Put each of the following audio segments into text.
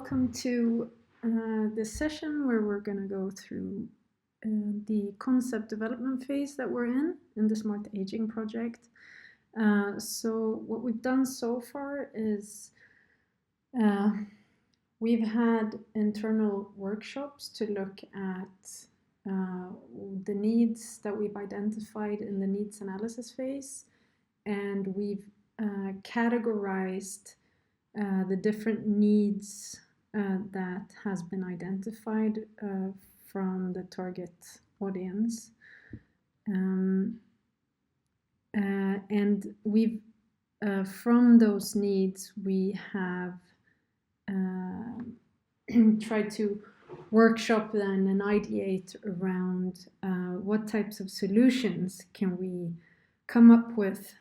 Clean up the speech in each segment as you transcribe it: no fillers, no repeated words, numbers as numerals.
welcome to this session where we're going to go through the concept development phase that we're in the SmartAging project. So what we've done so far is we've had internal workshops to look at the needs that we've identified in the needs analysis phase, and we've categorized the different needs that has been identified from the target audience. And we've, from those needs, we have tried to workshop then and ideate around what types of solutions can we come up with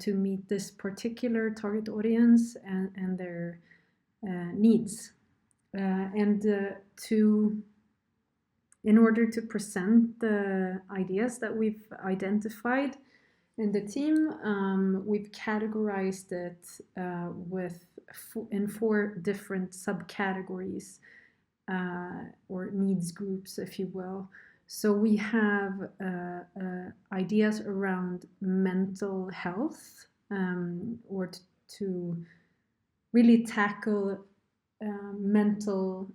to meet this particular target audience and their needs. In order to present the ideas that we've identified in the team, we've categorized it in 4 different subcategories or needs groups, if you will. So we have ideas around mental health, or to really tackle mental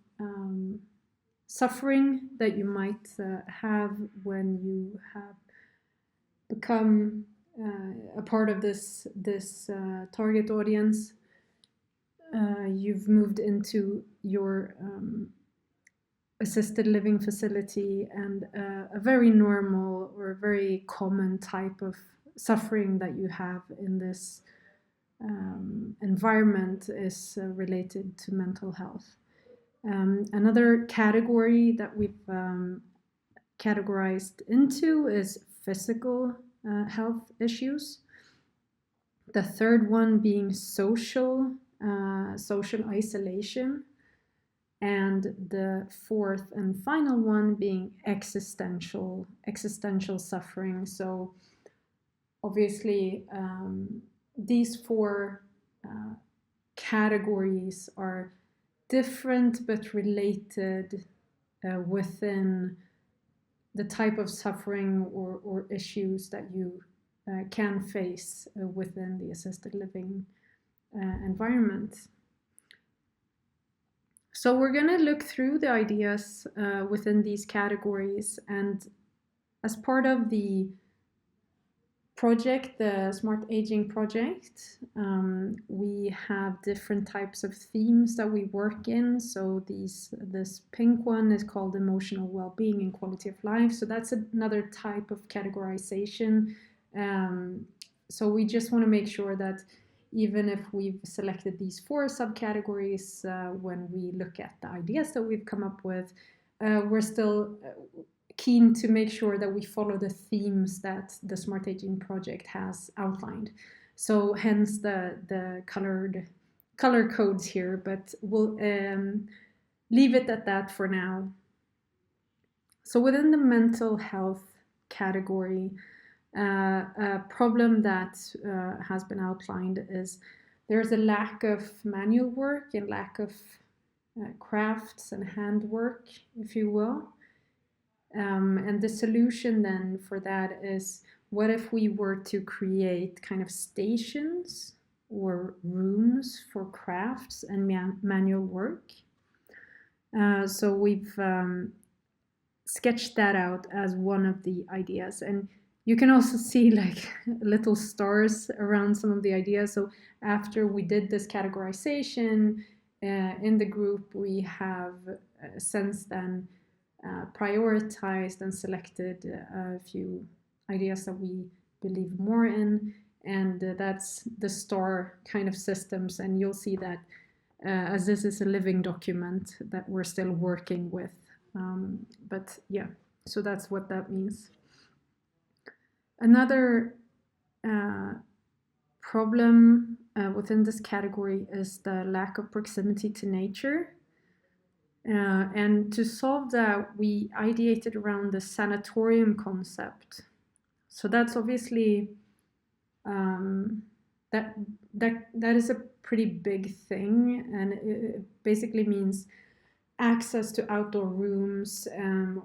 suffering that you might have when you have become a part of this target audience. You've moved into your assisted living facility, and a very normal or very common type of suffering that you have in this environment is related to mental health. Another category that we've categorized into is physical health issues. The third one being social isolation. And the fourth and final one being existential suffering. So obviously these 4 categories are different but related within the type of suffering or issues that you can face within the assisted living environment. So we're going to look through the ideas within these categories, and as part of the project, the SmartAging project, we have different types of themes that we work in. So this pink one is called emotional well-being and quality of life. So that's another type of categorization. So we just want to make sure that even if we've selected these 4 subcategories, when we look at the ideas that we've come up with, we're still keen to make sure that we follow the themes that the SmartAging project has outlined. So hence the color codes here, but we'll leave it at that for now. So within the mental health category, a problem that has been outlined is there's a lack of manual work and lack of crafts and handwork, if you will. And the solution then for that is, what if we were to create kind of stations or rooms for crafts and manual work? So we've sketched that out as one of the ideas. And you can also see like little stars around some of the ideas. So after we did this categorization in the group, we have since then prioritized and selected a few ideas that we believe more in, and that's the star kind of systems. And you'll see that as this is a living document that we're still working with. But yeah, so that's what that means. Another problem within this category is the lack of proximity to nature. And to solve that, we ideated around the sanatorium concept. So that's obviously that is a pretty big thing, and it basically means access to outdoor rooms,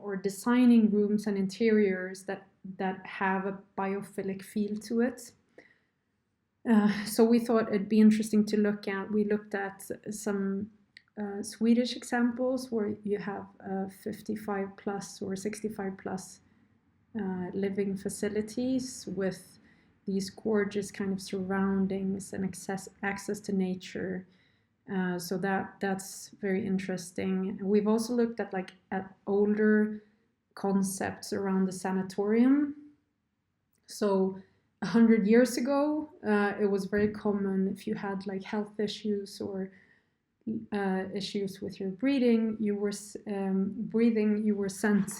or designing rooms and interiors that have a biophilic feel to it. So we thought it'd be interesting to look at. We looked at some Swedish examples where you have 55 plus or 65 plus living facilities with these gorgeous kind of surroundings and access to nature. So that's very interesting. We've also looked at older concepts around the sanatorium. So 100 years ago, it was very common if you had like health issues or issues with your breathing, you were sent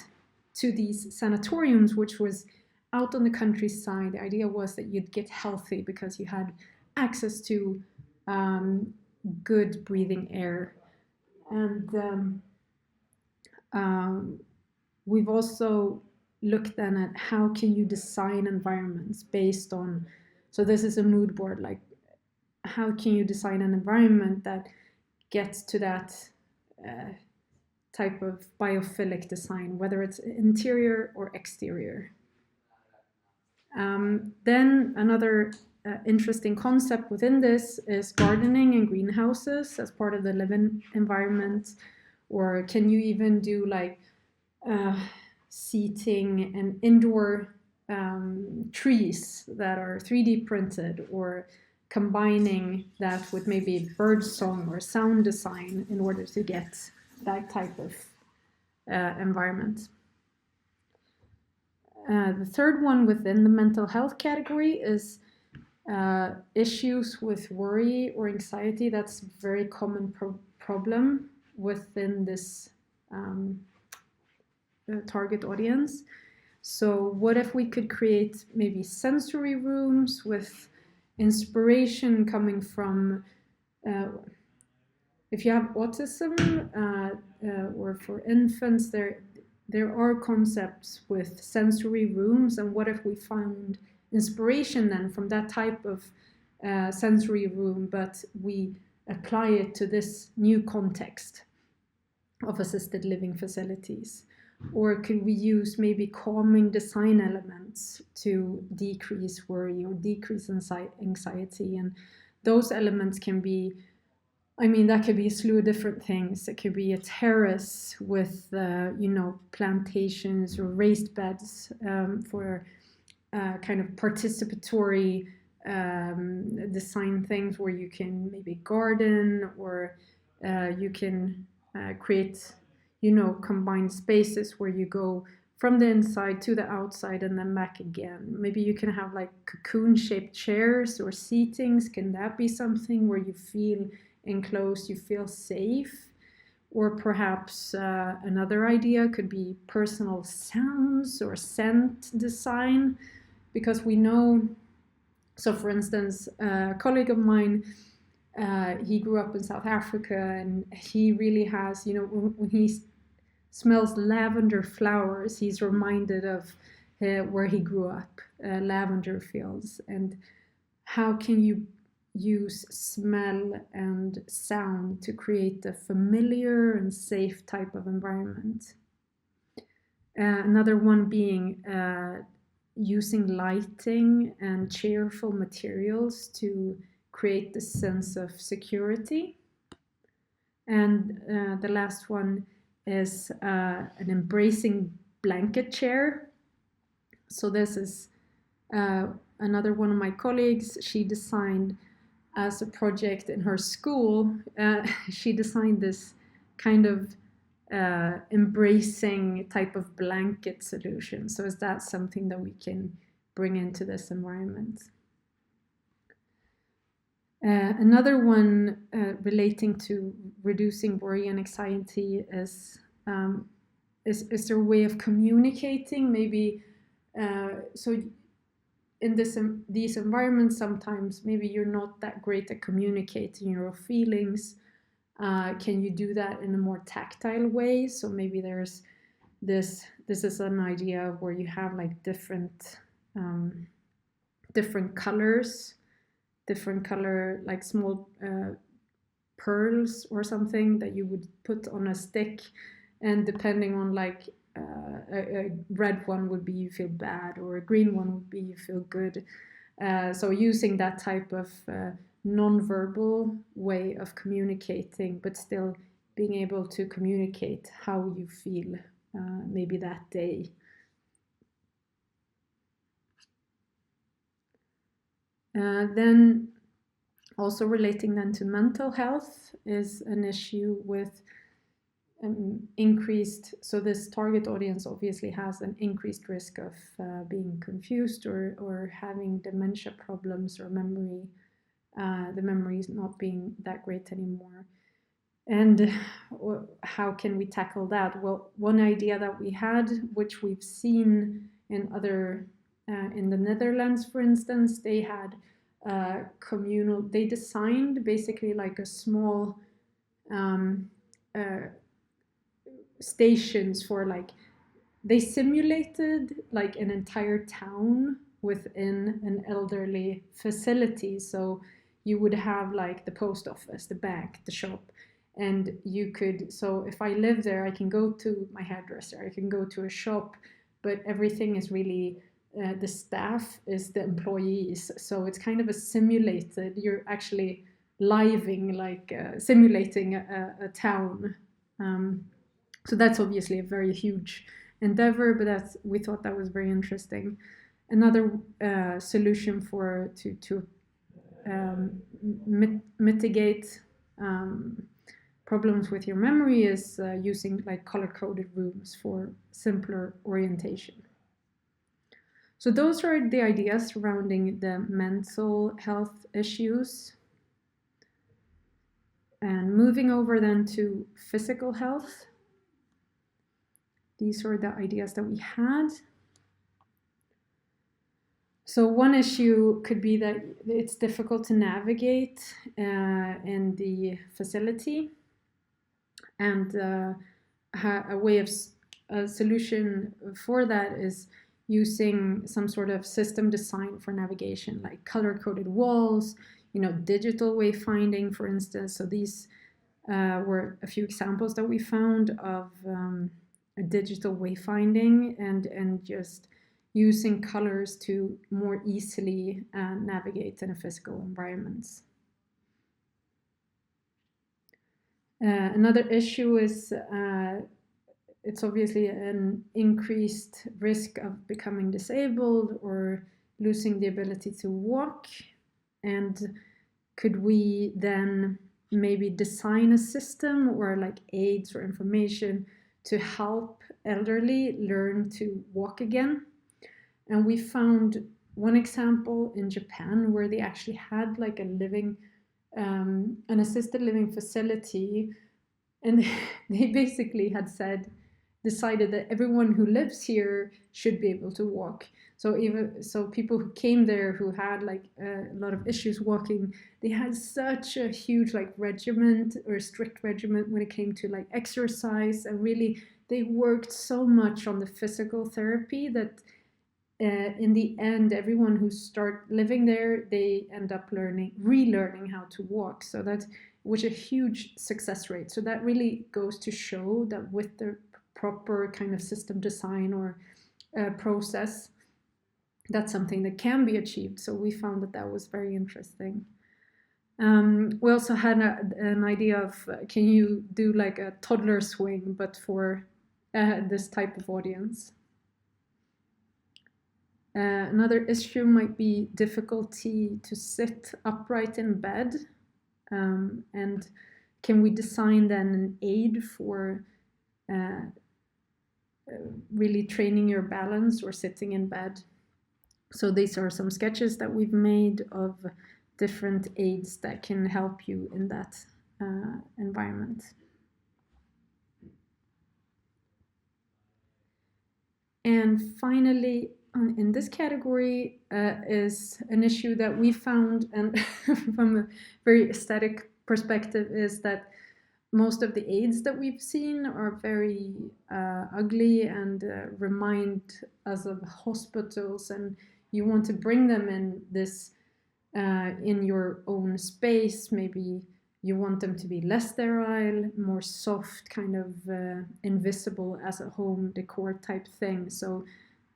to these sanatoriums, which was out on the countryside. The idea was that you'd get healthy because you had access to good breathing air. And we've also looked then at how can you design environments based on, so this is a mood board, like how can you design an environment that gets to that type of biophilic design, whether it's interior or exterior. Then another interesting concept within this is gardening and greenhouses as part of the living environment, or can you even do like seating and indoor trees that are 3D printed, or combining that with maybe bird song or sound design in order to get that type of environment. The third one within the mental health category is issues with worry or anxiety. That's a very common problem within this target audience. So what if we could create maybe sensory rooms with inspiration coming from, if you have autism or for infants, there are concepts with sensory rooms, and what if we found inspiration then from that type of sensory room, but we apply it to this new context of assisted living facilities? Or could we use maybe calming design elements to decrease worry or decrease anxiety? And those elements can be, that could be a slew of different things. It could be a terrace with, plantations or raised beds for kind of participatory design things where you can maybe garden, or you can create combined spaces where you go from the inside to the outside and then back again. Maybe you can have like cocoon-shaped chairs or seatings. Can that be something where you feel enclosed, you feel safe? Or perhaps another idea could be personal sounds or scent design, because we know, so for instance, a colleague of mine, he grew up in South Africa, and he really has, when he smells lavender flowers, he's reminded of where he grew up, lavender fields. And how can you use smell and sound to create a familiar and safe type of environment? Another one being using lighting and cheerful materials to create the sense of security. And the last one is an embracing blanket chair. So this is another one of my colleagues. She designed as a project in her school, she designed this kind of embracing type of blanket solution. So is that something that we can bring into this environment? Another one relating to reducing worry and anxiety is there a way of communicating? Maybe so in these environments, sometimes maybe you're not that great at communicating your feelings. Can you do that in a more tactile way? So maybe there's this is an idea where you have like different colors different color, like small pearls or something that you would put on a stick, and depending on like a red one would be you feel bad, or a green one would be you feel good. So using that type of non-verbal way of communicating, but still being able to communicate how you feel maybe that day. Then also relating then to mental health is an issue with increased, so this target audience obviously has an increased risk of being confused or having dementia problems, or memory, the memory is not being that great anymore. And how can we tackle that? Well, one idea that we had, which we've seen in other, in the Netherlands, for instance, they had communal, they designed basically like a small stations for like, they simulated like an entire town within an elderly facility. So you would have like the post office, the bank, the shop, and you could, so if I live there, I can go to my hairdresser, I can go to a shop, but everything is really, the staff is the employees. So it's kind of a simulated, you're actually living, like simulating a town. So that's obviously a very huge endeavor, but we thought that was very interesting. Another solution to mitigate problems with your memory is using like color-coded rooms for simpler orientation. So those are the ideas surrounding the mental health issues. And moving over then to physical health. These are the ideas that we had. So one issue could be that it's difficult to navigate in the facility, and a solution for that is using some sort of system design for navigation, like color-coded walls, digital wayfinding, for instance. So these were a few examples that we found of a digital wayfinding, and just using colors to more easily navigate in a physical environment. Another issue is it's obviously an increased risk of becoming disabled or losing the ability to walk. And could we then maybe design a system or like aids or information to help elderly learn to walk again? And we found one example in Japan where they actually had like a living, an assisted living facility, and they basically had decided that everyone who lives here should be able to walk. So people who came there who had like a lot of issues walking, they had such a huge like regiment or strict regiment when it came to like exercise, and really they worked so much on the physical therapy that in the end, everyone who start living there, they end up relearning how to walk. So that was a huge success rate. So that really goes to show that with the proper kind of system design or process, that's something that can be achieved. So we found that was very interesting. We also had an idea of can you do like a toddler swing, but for this type of audience. Another issue might be difficulty to sit upright in bed. And can we design then an aid for really training your balance or sitting in bed? So these are some sketches that we've made of different aids that can help you in that environment. And finally, in this category is an issue that we found, and from a very aesthetic perspective, is that most of the aids that we've seen are very ugly and remind us of hospitals, and you want to bring them in this in your own space. Maybe you want them to be less sterile, more soft, kind of invisible as a home decor type thing. So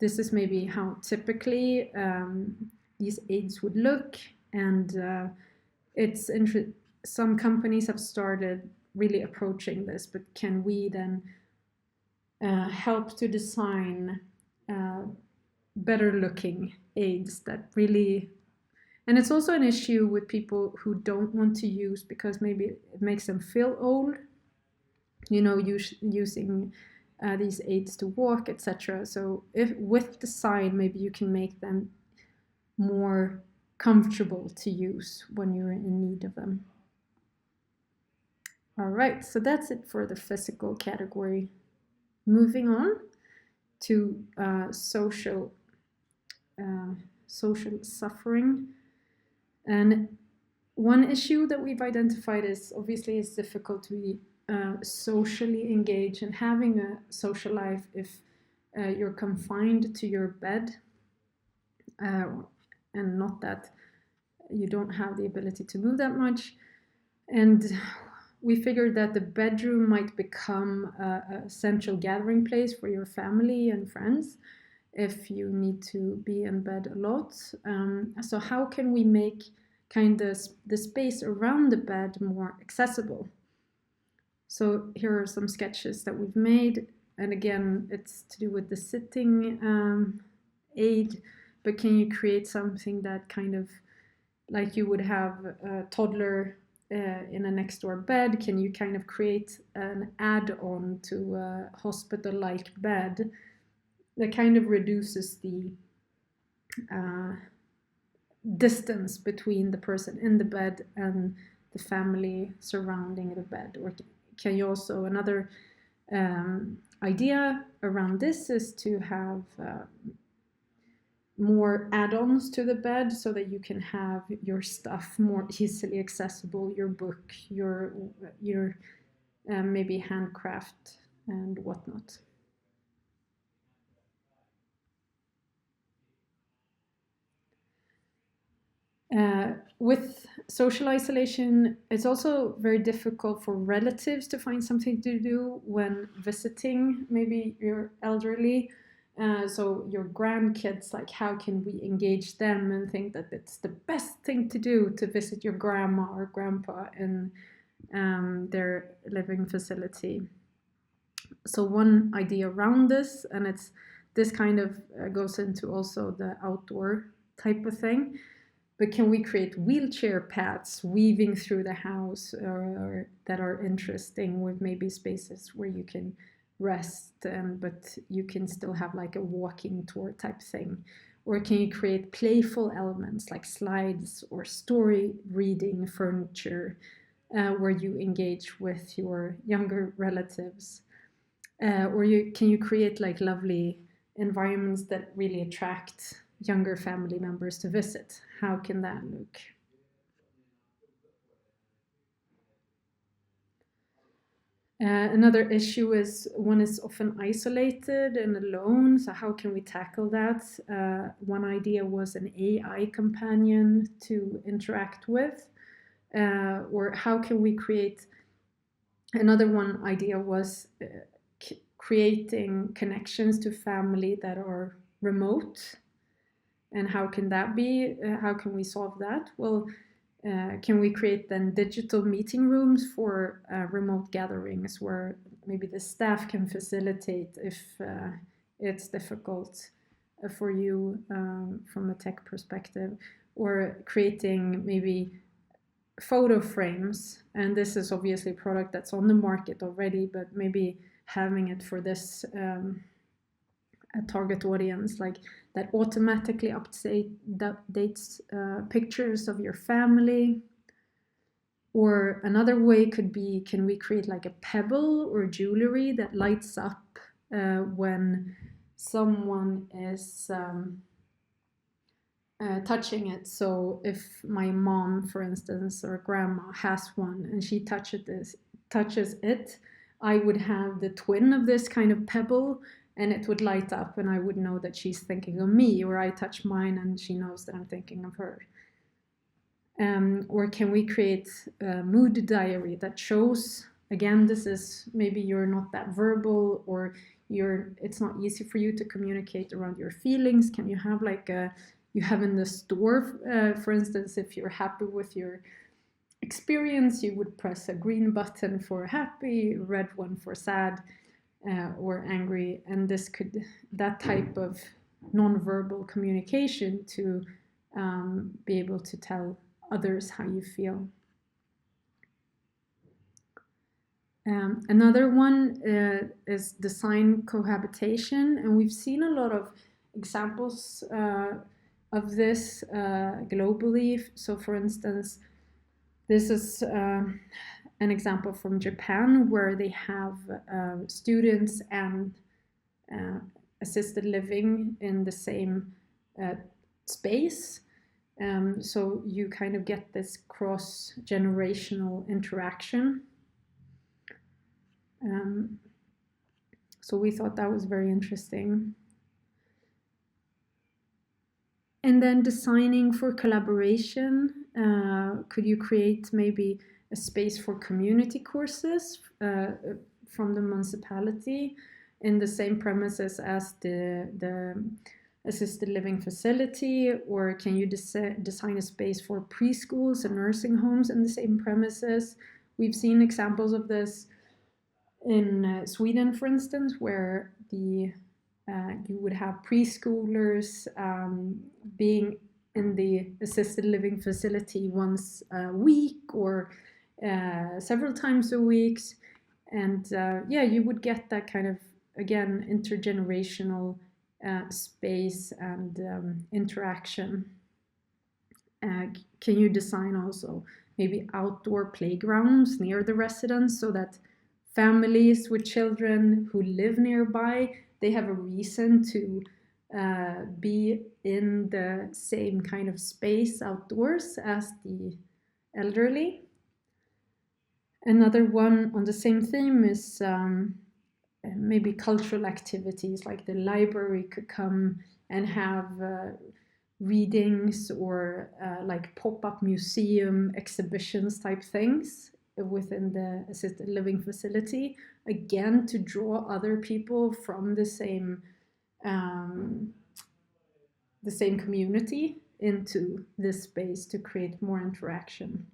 this is maybe how typically these aids would look. And it's some companies have started really approaching this, but can we then help to design better looking aids that really, and it's also an issue with people who don't want to use because maybe it makes them feel old, using these aids to walk, etc. So if with design, maybe you can make them more comfortable to use when you're in need of them. All right, so that's it for the physical category. Moving on to social suffering. And one issue that we've identified is obviously it's difficult to be socially engaged and having a social life if you're confined to your bed, and not that you don't have the ability to move that much. And we figured that the bedroom might become a central gathering place for your family and friends if you need to be in bed a lot. So how can we make kind of the space around the bed more accessible? So here are some sketches that we've made. And again, it's to do with the sitting aid, but can you create something that kind of like you would have a toddler in a next door bed? Can you kind of create an add-on to a hospital-like bed that kind of reduces the distance between the person in the bed and the family surrounding the bed? Or can you also, another idea around this is to have more add-ons to the bed so that you can have your stuff more easily accessible, your book, your maybe handcraft and whatnot. With social isolation, it's also very difficult for relatives to find something to do when visiting maybe your elderly. So your grandkids, like how can we engage them and think that it's the best thing to do to visit your grandma or grandpa in their living facility? So one idea around this, and this kind of goes into also the outdoor type of thing, but can we create wheelchair paths weaving through the house or that are interesting, with maybe spaces where you can rest, but you can still have like a walking tour type thing? Or can you create playful elements like slides or story reading furniture where you engage with your younger relatives? Or can you create like lovely environments that really attract younger family members to visit? How can that look? Another issue is one is often isolated and alone. So how can we tackle that? One idea was an AI companion to interact with. Or how can we create, another one idea was creating connections to family that are remote. And how can that be? How can we solve that? Well, can we create then digital meeting rooms for remote gatherings where maybe the staff can facilitate if it's difficult for you from a tech perspective? Or creating maybe photo frames, and this is obviously a product that's on the market already, but maybe having it for this a target audience, like that automatically updates pictures of your family. Or another way could be, can we create like a pebble or jewelry that lights up when someone is touching it? So if my mom, for instance, or grandma has one and she touches it, I would have the twin of this kind of pebble, and it would light up and I would know that she's thinking of me, or I touch mine and she knows that I'm thinking of her. Or can we create a mood diary that shows, again, this is maybe you're not that verbal, or it's not easy for you to communicate around your feelings. Can you have like you have in the store, for instance, if you're happy with your experience, you would press a green button for happy, red one for sad or angry, and that type of non-verbal communication to be able to tell others how you feel. Another one is design cohabitation, and we've seen a lot of examples of this globally. So for instance, this is an example from Japan, where they have students and assisted living in the same space. So you kind of get this cross-generational interaction. So we thought that was very interesting. And then designing for collaboration. Could you create maybe a space for community courses from the municipality in the same premises as the assisted living facility? Or can you design a space for preschools and nursing homes in the same premises? We've seen examples of this in Sweden, for instance, where you would have preschoolers being in the assisted living facility once a week or several times a week. And yeah, you would get that kind of, again, intergenerational space and interaction. Can you design also maybe outdoor playgrounds near the residence, so that families with children who live nearby, they have a reason to be in the same kind of space outdoors as the elderly? Another one on the same theme is maybe cultural activities, like the library could come and have readings or like pop-up museum exhibitions type things within the assisted living facility, again to draw other people from the same community into this space to create more interaction.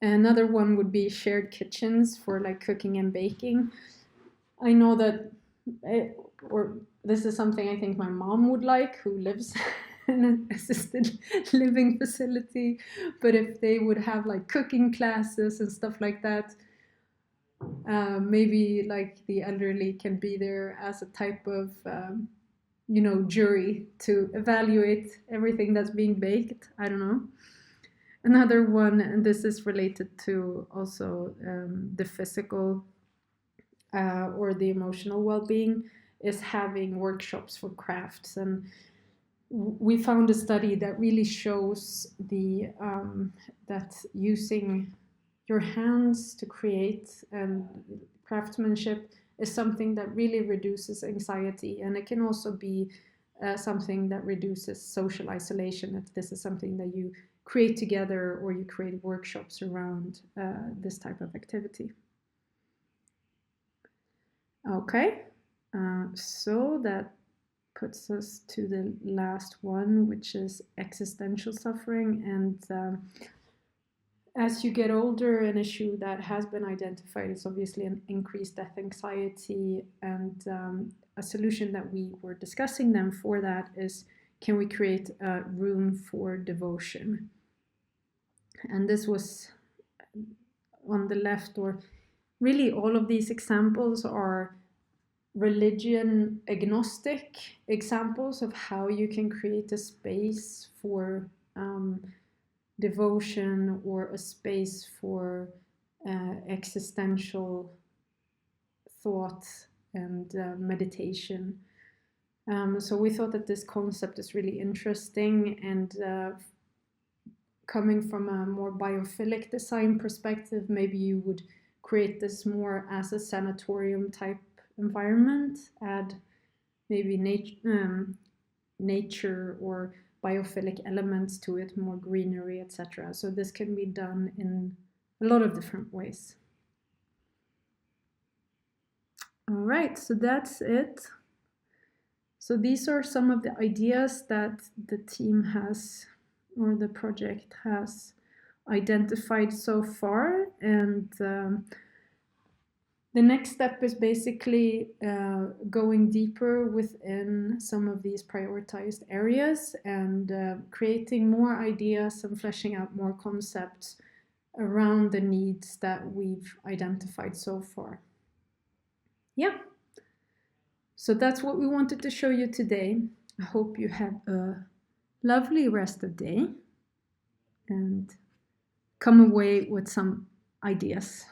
Another one would be shared kitchens for like cooking and baking. I know that, or this is something I think my mom would like, who lives in an assisted living facility. But if they would have like cooking classes and stuff like that, maybe like the elderly can be there as a type of jury to evaluate everything that's being baked. I don't know. Another one, and this is related to also the physical or the emotional well-being, is having workshops for crafts. And we found a study that really shows that using your hands to create and craftsmanship is something that really reduces anxiety, and it can also be something that reduces social isolation if this is something that you create together or you create workshops around this type of activity. Okay, so that puts us to the last one, which is existential suffering. And as you get older, an issue that has been identified is obviously an increased death anxiety. And a solution that we were discussing then for that is, can we create a room for devotion? And this was on the left, or really all of these examples are religion agnostic examples of how you can create a space for devotion or a space for existential thought and meditation. So we thought that this concept is really interesting, and coming from a more biophilic design perspective, maybe you would create this more as a sanatorium type environment, add maybe nature or biophilic elements to it, more greenery, etc. So this can be done in a lot of different ways. All right, so that's it. So these are some of the ideas that the team has, or the project has, identified so far. And the next step is basically going deeper within some of these prioritized areas and creating more ideas and fleshing out more concepts around the needs that we've identified so far. Yeah. So that's what we wanted to show you today. I hope you have a lovely rest of the day and come away with some ideas.